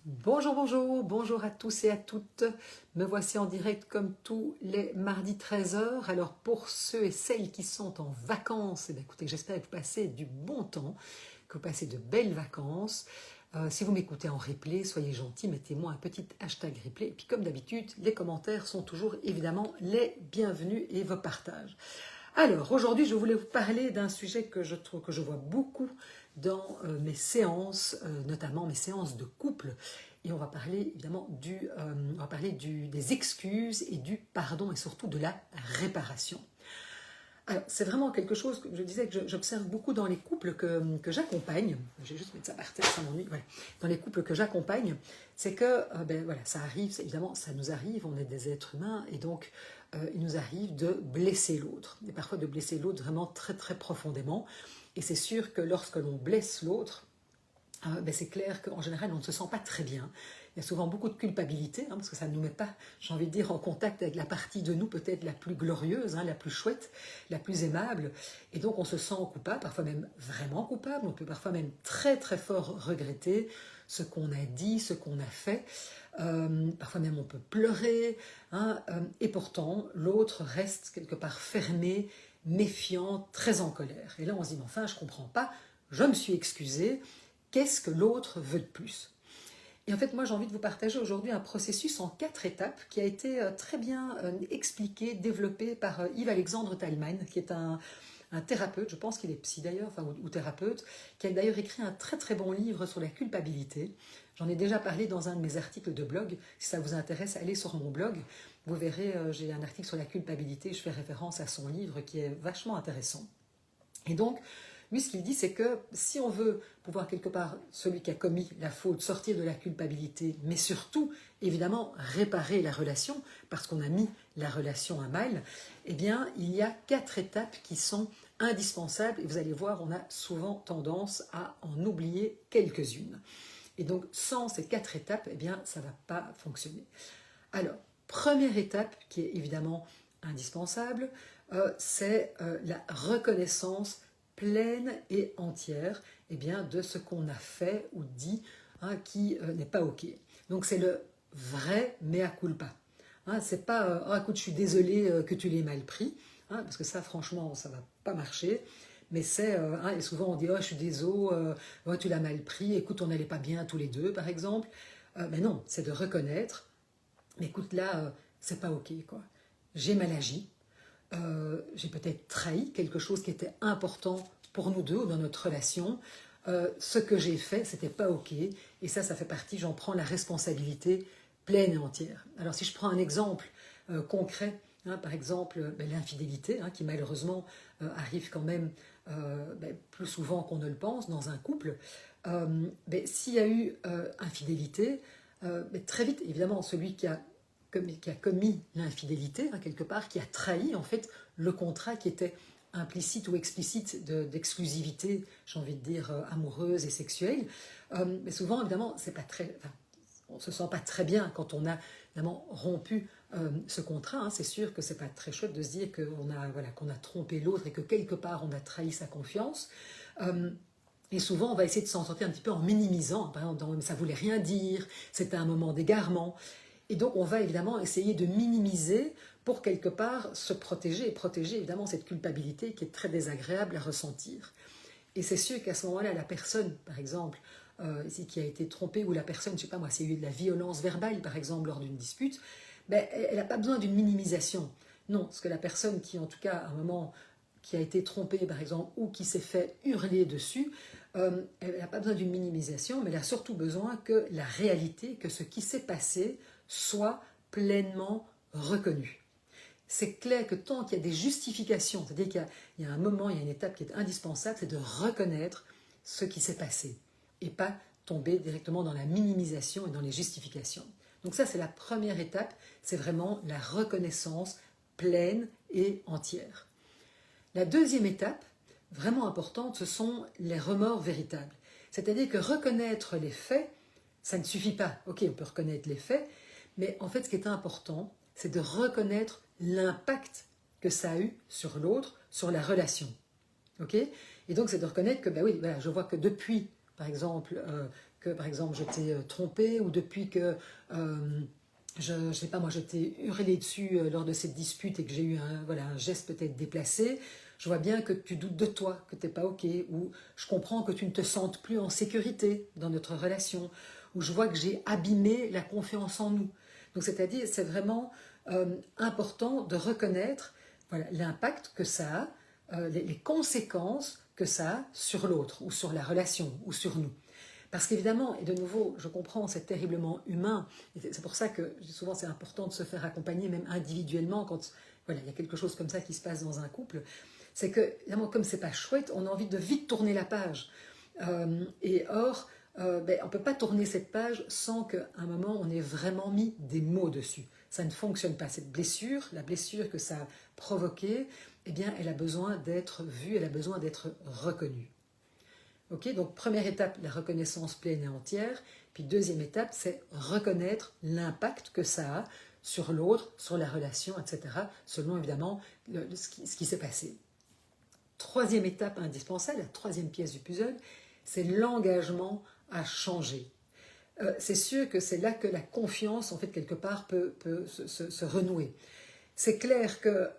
Bonjour, bonjour, bonjour à tous et à toutes. Me voici en direct comme tous les mardis 13 heures. Alors pour ceux et celles qui sont en vacances, eh bien, écoutez, j'espère que vous passez du bon temps, que vous passez de belles vacances. Si vous m'écoutez en replay, soyez gentils, mettez-moi un petit hashtag replay. Et puis comme d'habitude, les commentaires sont toujours évidemment les bienvenus et vos partages. Alors, aujourd'hui, je voulais vous parler d'un sujet que je trouve que je vois beaucoup dans mes séances, notamment mes séances de couple. Et on va parler évidemment des excuses et du pardon et surtout de la réparation. Alors, c'est vraiment quelque chose que je disais que j'observe beaucoup dans les couples que j'accompagne. Je vais juste mettre ça par terre, ça m'ennuie. Voilà. Dans les couples que j'accompagne, c'est que voilà, ça arrive, évidemment, ça nous arrive, on est des êtres humains, et donc il nous arrive de blesser l'autre. Et parfois de blesser l'autre vraiment très très profondément. Et c'est sûr que lorsque l'on blesse l'autre, c'est clair qu'en général, on ne se sent pas très bien. Il y a souvent beaucoup de culpabilité, parce que ça ne nous met pas, j'ai envie de dire, en contact avec la partie de nous peut-être la plus glorieuse, la plus chouette, la plus aimable. Et donc on se sent coupable, parfois même vraiment coupable. On peut parfois même très très fort regretter ce qu'on a dit, ce qu'on a fait. Parfois même on peut pleurer. Et pourtant, l'autre reste quelque part fermé, méfiant, très en colère. Et là on se dit, mais enfin, je ne comprends pas, je me suis excusée. Qu'est-ce que l'autre veut de plus? Et en fait, moi, j'ai envie de vous partager aujourd'hui un processus en 4 étapes qui a été très bien expliqué, développé par Yves-Alexandre Talman, qui est un thérapeute, je pense qu'il est psy d'ailleurs, ou thérapeute, qui a d'ailleurs écrit un très très bon livre sur la culpabilité. J'en ai déjà parlé dans un de mes articles de blog. Si ça vous intéresse, allez sur mon blog. Vous verrez, j'ai un article sur la culpabilité, je fais référence à son livre qui est vachement intéressant. Et donc, lui, ce qu'il dit, c'est que si on veut pouvoir quelque part, celui qui a commis la faute, sortir de la culpabilité, mais surtout, évidemment, réparer la relation, parce qu'on a mis la relation à mal, eh bien, il y a 4 étapes qui sont indispensables, et vous allez voir, on a souvent tendance à en oublier quelques-unes. Et donc, sans ces 4 étapes, eh bien, ça ne va pas fonctionner. Alors, première étape, qui est évidemment indispensable, c'est la reconnaissance pleine et entière de ce qu'on a fait ou dit qui n'est pas OK. Donc c'est le vrai mea culpa. C'est pas oh, écoute, je suis désolé que tu l'aies mal pris, parce que ça, franchement, ça va pas marcher. Mais c'est, et souvent on dit oh, je suis désolé, oh, tu l'as mal pris, écoute, on n'allait pas bien tous les deux, par exemple. Mais non, c'est de reconnaître, mais écoute, là, c'est pas OK, quoi. J'ai mal agi, j'ai peut-être trahi quelque chose qui était important pour nous deux dans notre relation. Ce que j'ai fait, c'était pas OK. Et ça fait partie, j'en prends la responsabilité pleine et entière. Alors si je prends un exemple concret, par exemple l'infidélité, qui malheureusement arrive quand même plus souvent qu'on ne le pense dans un couple, s'il y a eu infidélité, très vite, évidemment, celui qui a commis l'infidélité, quelque part, qui a trahi en fait le contrat qui était implicite ou explicite d'exclusivité, j'ai envie de dire, amoureuse et sexuelle. Mais souvent, évidemment, c'est pas très, on ne se sent pas très bien quand on a évidemment rompu ce contrat. C'est sûr que c'est pas très chouette de se dire qu'on a trompé l'autre et que quelque part on a trahi sa confiance. Et souvent, on va essayer de s'en sortir un petit peu en minimisant. Par exemple, ça voulait rien dire, c'était un moment d'égarement. Et donc, on va évidemment essayer de minimiser pour quelque part se protéger et protéger évidemment cette culpabilité qui est très désagréable à ressentir. Et c'est sûr qu'à ce moment-là, la personne, par exemple, qui a été trompée, ou la personne, je ne sais pas moi, s'il y a eu de la violence verbale, par exemple, lors d'une dispute, elle n'a pas besoin d'une minimisation. Non, parce que la personne qui, en tout cas, à un moment, qui a été trompée, par exemple, ou qui s'est fait hurler dessus, elle n'a pas besoin d'une minimisation, mais elle a surtout besoin que la réalité, que ce qui s'est passé, soit pleinement reconnu. C'est clair que tant qu'il y a des justifications, c'est-à-dire qu'il y a un moment, il y a une étape qui est indispensable, c'est de reconnaître ce qui s'est passé et pas tomber directement dans la minimisation et dans les justifications. Donc ça, c'est la première étape, c'est vraiment la reconnaissance pleine et entière. La deuxième étape, vraiment importante, ce sont les remords véritables. C'est-à-dire que reconnaître les faits, ça ne suffit pas. Ok, on peut reconnaître les faits, mais en fait, ce qui est important, c'est de reconnaître l'impact que ça a eu sur l'autre, sur la relation. Ok? Et donc, c'est de reconnaître que, oui, voilà, je vois que depuis, par exemple, que par exemple, je t'ai trompé, ou depuis que, je sais pas moi, je t'ai hurlé dessus lors de cette dispute et que j'ai eu voilà, un geste peut-être déplacé, je vois bien que tu doutes de toi, que tu n'es pas OK, ou je comprends que tu ne te sentes plus en sécurité dans notre relation, ou je vois que j'ai abîmé la confiance en nous. Donc c'est-à-dire, c'est vraiment important de reconnaître voilà, l'impact que ça a, les conséquences que ça a sur l'autre, ou sur la relation, ou sur nous. Parce qu'évidemment, et de nouveau, je comprends, c'est terriblement humain, et c'est pour ça que souvent c'est important de se faire accompagner, même individuellement, quand voilà, il y a quelque chose comme ça qui se passe dans un couple, c'est que, évidemment, comme c'est pas chouette, on a envie de vite tourner la page. Et or, on ne peut pas tourner cette page sans qu'à un moment, on ait vraiment mis des mots dessus. Ça ne fonctionne pas. Cette blessure, la blessure que ça a provoquée, eh bien, elle a besoin d'être vue, elle a besoin d'être reconnue. Okay, donc première étape, la reconnaissance pleine et entière. Puis deuxième étape, c'est reconnaître l'impact que ça a sur l'autre, sur la relation, etc. Selon évidemment ce qui s'est passé. Troisième étape indispensable, la troisième pièce du puzzle, c'est l'engagement à changer. C'est sûr que c'est là que la confiance, en fait, quelque part, peut se renouer. C'est clair que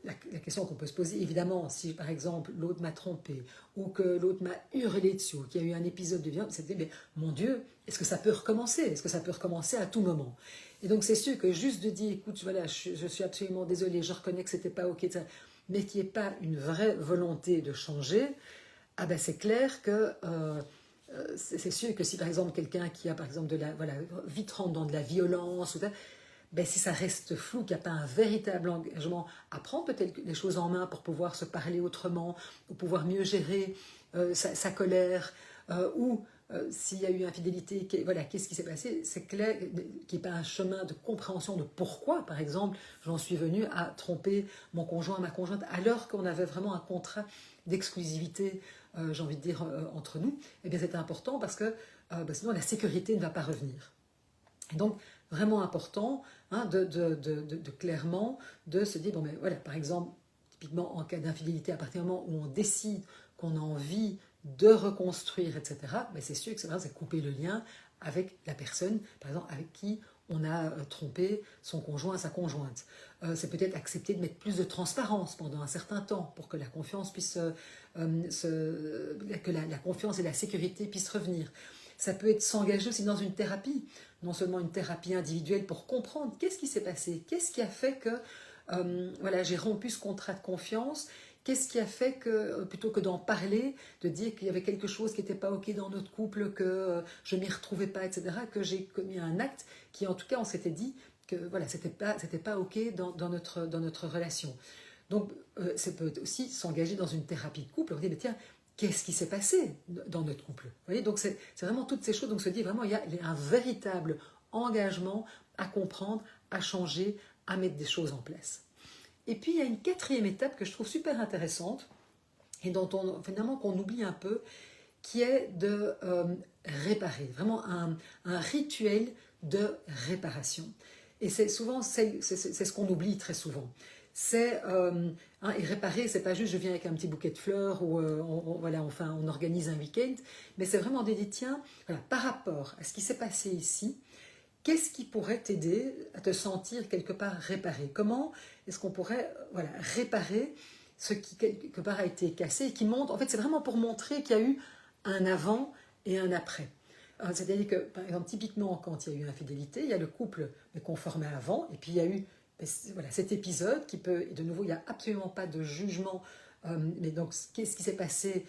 la question qu'on peut se poser, évidemment, si par exemple l'autre m'a trompé ou que l'autre m'a hurlé dessus, ou qu'il y a eu un épisode de violence, c'est de dire, mais mon Dieu, est-ce que ça peut recommencer? Est-ce que ça peut recommencer à tout moment? Et donc c'est sûr que juste de dire, écoute, voilà, je suis absolument désolé, je reconnais que c'était pas OK, etc., mais qu'il n'y ait pas une vraie volonté de changer, ah ben c'est clair que c'est sûr que si par exemple quelqu'un qui a par exemple voilà, vite rentre dans de la violence, ou ben, si ça reste flou, qu'il n'y a pas un véritable engagement à prendre peut-être les choses en main pour pouvoir se parler autrement, ou pouvoir mieux gérer sa colère, ou s'il y a eu infidélité, voilà, qu'est-ce qui s'est passé? C'est clair qu'il n'y ait pas un chemin de compréhension de pourquoi, par exemple, j'en suis venue à tromper mon conjoint, ma conjointe, alors qu'on avait vraiment un contrat d'exclusivité, j'ai envie de dire, entre nous. Eh bien, c'est important parce que sinon la sécurité ne va pas revenir. Et donc, vraiment important de clairement de se dire, bon, mais voilà, par exemple, typiquement en cas d'infidélité, à partir du moment où on décide qu'on a envie de reconstruire, etc., ben c'est sûr que c'est couper le lien avec la personne, par exemple, avec qui on a trompé son conjoint, sa conjointe. C'est peut-être accepter de mettre plus de transparence pendant un certain temps pour que la confiance puisse que la confiance et la sécurité puissent revenir. Ça peut être s'engager aussi dans une thérapie, non seulement une thérapie individuelle pour comprendre qu'est-ce qui s'est passé, qu'est-ce qui a fait que voilà, j'ai rompu ce contrat de confiance, qu'est-ce qui a fait que, plutôt que d'en parler, de dire qu'il y avait quelque chose qui n'était pas OK dans notre couple, que je ne m'y retrouvais pas, etc., que j'ai commis un acte qui, en tout cas, on s'était dit que voilà, c'était pas OK dans notre relation. Donc, ça peut aussi s'engager dans une thérapie de couple, on dit, mais tiens, qu'est-ce qui s'est passé dans notre couple? Vous voyez, donc c'est vraiment toutes ces choses. Donc se dit vraiment, il y a un véritable engagement à comprendre, à changer, à mettre des choses en place. Et puis il y a une quatrième étape que je trouve super intéressante et dont finalement qu'on oublie un peu, qui est de réparer, vraiment un rituel de réparation. Et c'est souvent c'est ce qu'on oublie très souvent. C'est et réparer, c'est pas juste je viens avec un petit bouquet de fleurs ou voilà, enfin on organise un week-end, mais c'est vraiment de dire tiens, voilà, par rapport à ce qui s'est passé ici, qu'est-ce qui pourrait t'aider à te sentir quelque part réparé? Comment est-ce qu'on pourrait voilà, réparer ce qui quelque part a été cassé et qui montre, en fait c'est vraiment pour montrer qu'il y a eu un avant et un après. C'est-à-dire que, par exemple, typiquement, quand il y a eu infidélité, il y a le couple qu'on formait avant, et puis il y a eu voilà, cet épisode qui peut, et de nouveau, il n'y a absolument pas de jugement, mais donc, qu'est-ce qui s'est passé,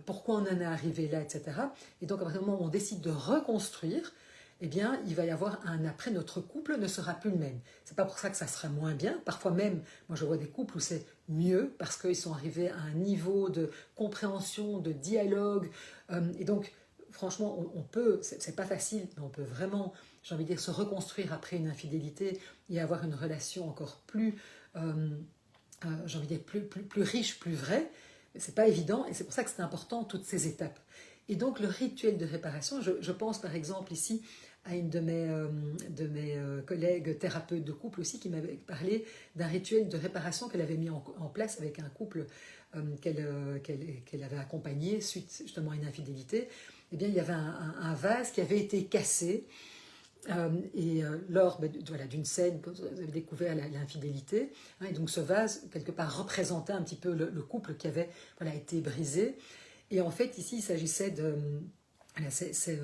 pourquoi on en est arrivé là, etc. Et donc, à partir du moment où on décide de reconstruire, eh bien, il va y avoir un après, notre couple ne sera plus le même. C'est pas pour ça que ça sera moins bien. Parfois même, moi je vois des couples où c'est mieux parce qu'ils sont arrivés à un niveau de compréhension, de dialogue. Et donc, franchement, on peut, c'est pas facile, mais on peut vraiment, j'ai envie de dire, se reconstruire après une infidélité et avoir une relation encore plus, j'ai envie de dire, plus riche, plus vraie. C'est pas évident et c'est pour ça que c'est important, toutes ces étapes. Et donc, le rituel de réparation, je pense par exemple ici à une de mes collègues thérapeutes de couple aussi qui m'avait parlé d'un rituel de réparation qu'elle avait mis en place avec un couple qu'elle avait accompagné suite justement à une infidélité. eh bien, il y avait un vase qui avait été cassé. Lors voilà, d'une scène, vous avez découvert l'infidélité, hein, et donc ce vase, quelque part, représentait un petit peu le couple qui avait voilà, été brisé. Et en fait, ici, il s'agissait de... Voilà, c'est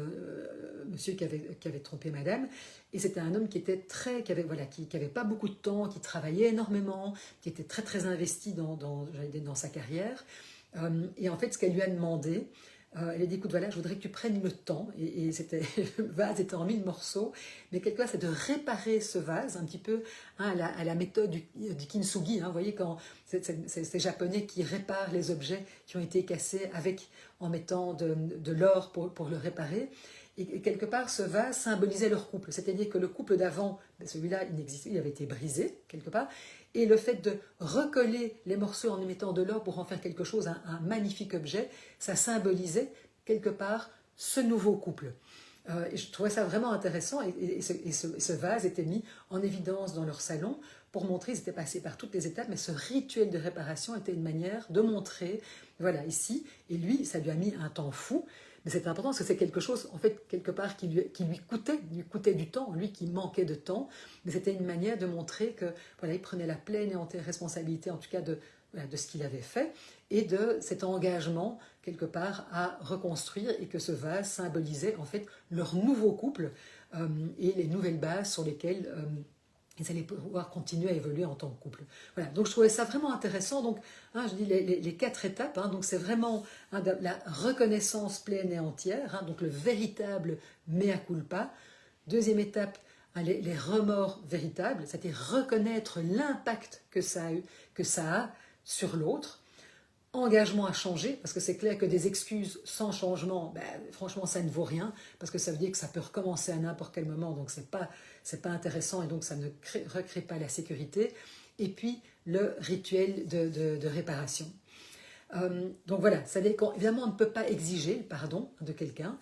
monsieur qui avait trompé madame, et c'était un homme qui était très, voilà, qui avait pas beaucoup de temps, qui travaillait énormément, qui était très très investi dans sa carrière. Et en fait, ce qu'elle lui a demandé, elle a dit, écoute, voilà, je voudrais que tu prennes le temps, et c'était, le vase était en 1000 morceaux, mais quelque part, c'est de réparer ce vase, un petit peu hein, à la méthode du kintsugi, hein, vous voyez, quand c'est ces Japonais qui réparent les objets qui ont été cassés en mettant de l'or pour le réparer. Et quelque part, ce vase symbolisait leur couple. C'est-à-dire que le couple d'avant, celui-là, il avait été brisé, quelque part. Et le fait de recoller les morceaux en y mettant de l'or pour en faire quelque chose, un magnifique objet, ça symbolisait, quelque part, ce nouveau couple. Et je trouvais ça vraiment intéressant. Et ce vase était mis en évidence dans leur salon pour montrer, ils étaient passés par toutes les étapes, mais ce rituel de réparation était une manière de montrer, voilà, ici, et lui, ça lui a mis un temps fou, mais c'est important parce que c'est quelque chose, en fait, quelque part, qui lui coûtait du temps, lui qui manquait de temps, mais c'était une manière de montrer que, voilà, il prenait la pleine et entière responsabilité, en tout cas, voilà, de ce qu'il avait fait, et de cet engagement, quelque part, à reconstruire, et que ce vase symbolisait, en fait, leur nouveau couple, et les nouvelles bases sur lesquelles ils allaient pouvoir continuer à évoluer en tant que couple. Voilà, donc je trouvais ça vraiment intéressant. Donc, hein, je dis les 4 étapes, hein, donc c'est vraiment hein, la reconnaissance pleine et entière, hein, donc le véritable mea culpa. Deuxième étape, hein, les remords véritables, c'est-à-dire reconnaître l'impact que ça a sur l'autre. Engagement à changer, parce que c'est clair que des excuses sans changement, ben, franchement, ça ne vaut rien, parce que ça veut dire que ça peut recommencer à n'importe quel moment, donc c'est pas intéressant, et donc ça ne recrée pas la sécurité. Et puis, le rituel de réparation. Donc voilà, évidemment, on ne peut pas exiger le pardon de quelqu'un,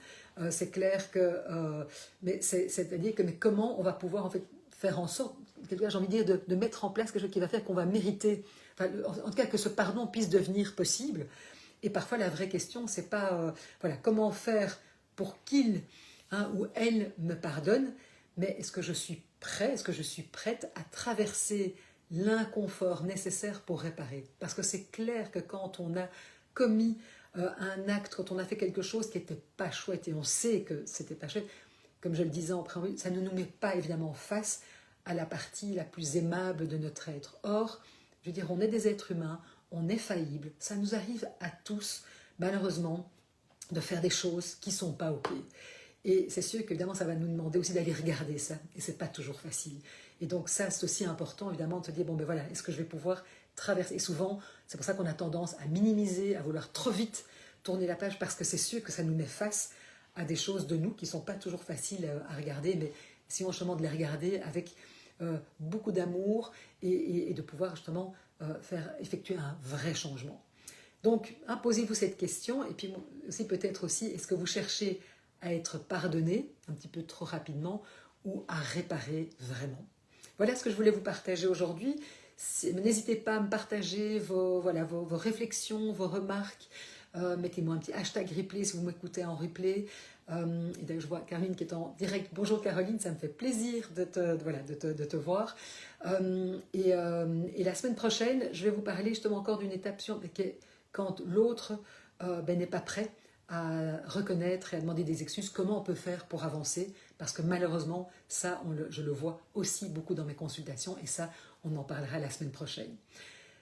c'est clair que, mais c'est-à-dire que mais comment on va pouvoir en fait faire en sorte, j'ai envie de dire, de mettre en place quelque chose qui va faire qu'on va mériter, enfin, en tout cas que ce pardon puisse devenir possible. Et parfois la vraie question, c'est pas voilà, comment faire pour qu'il hein, ou elle me pardonne, mais est-ce que je suis prêt, est-ce que je suis prête à traverser l'inconfort nécessaire pour réparer. Parce que c'est clair que quand on a commis un acte, quand on a fait quelque chose qui n'était pas chouette, et on sait que c'était pas chouette, comme je le disais en préambule, ça ne nous met pas évidemment face à la partie la plus aimable de notre être. Or, je veux dire, on est des êtres humains, on est faillible, ça nous arrive à tous, malheureusement, de faire des choses qui ne sont pas OK. Et c'est sûr qu'évidemment, ça va nous demander aussi d'aller regarder ça, et c'est pas toujours facile. Et donc ça, c'est aussi important, évidemment, de se dire, bon ben voilà, est-ce que je vais pouvoir traverser? Et souvent, c'est pour ça qu'on a tendance à minimiser, à vouloir trop vite tourner la page, parce que c'est sûr que ça nous met face à des choses de nous qui ne sont pas toujours faciles à regarder, mais essayons justement de les regarder avec beaucoup d'amour et de pouvoir justement effectuer un vrai changement. Donc, hein, posez-vous cette question, et puis aussi peut-être aussi, est-ce que vous cherchez à être pardonné un petit peu trop rapidement ou à réparer vraiment? Voilà ce que je voulais vous partager aujourd'hui. N'hésitez pas à me partager vos réflexions, vos remarques. Mettez-moi un petit hashtag replay si vous m'écoutez en replay. Et d'ailleurs, je vois Caroline qui est en direct. Bonjour Caroline, ça me fait plaisir de te voir. Et la semaine prochaine, je vais vous parler justement encore d'une étape quand l'autre n'est pas prêt à reconnaître et à demander des excuses, comment on peut faire pour avancer, parce que malheureusement, ça, je le vois aussi beaucoup dans mes consultations, et ça, on en parlera la semaine prochaine.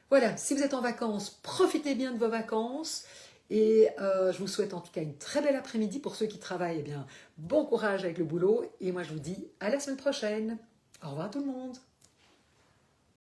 Voilà, si vous êtes en vacances, profitez bien de vos vacances, et je vous souhaite en tout cas une très belle après-midi. Pour ceux qui travaillent, eh bien, bon courage avec le boulot, et moi je vous dis à la semaine prochaine. Au revoir tout le monde.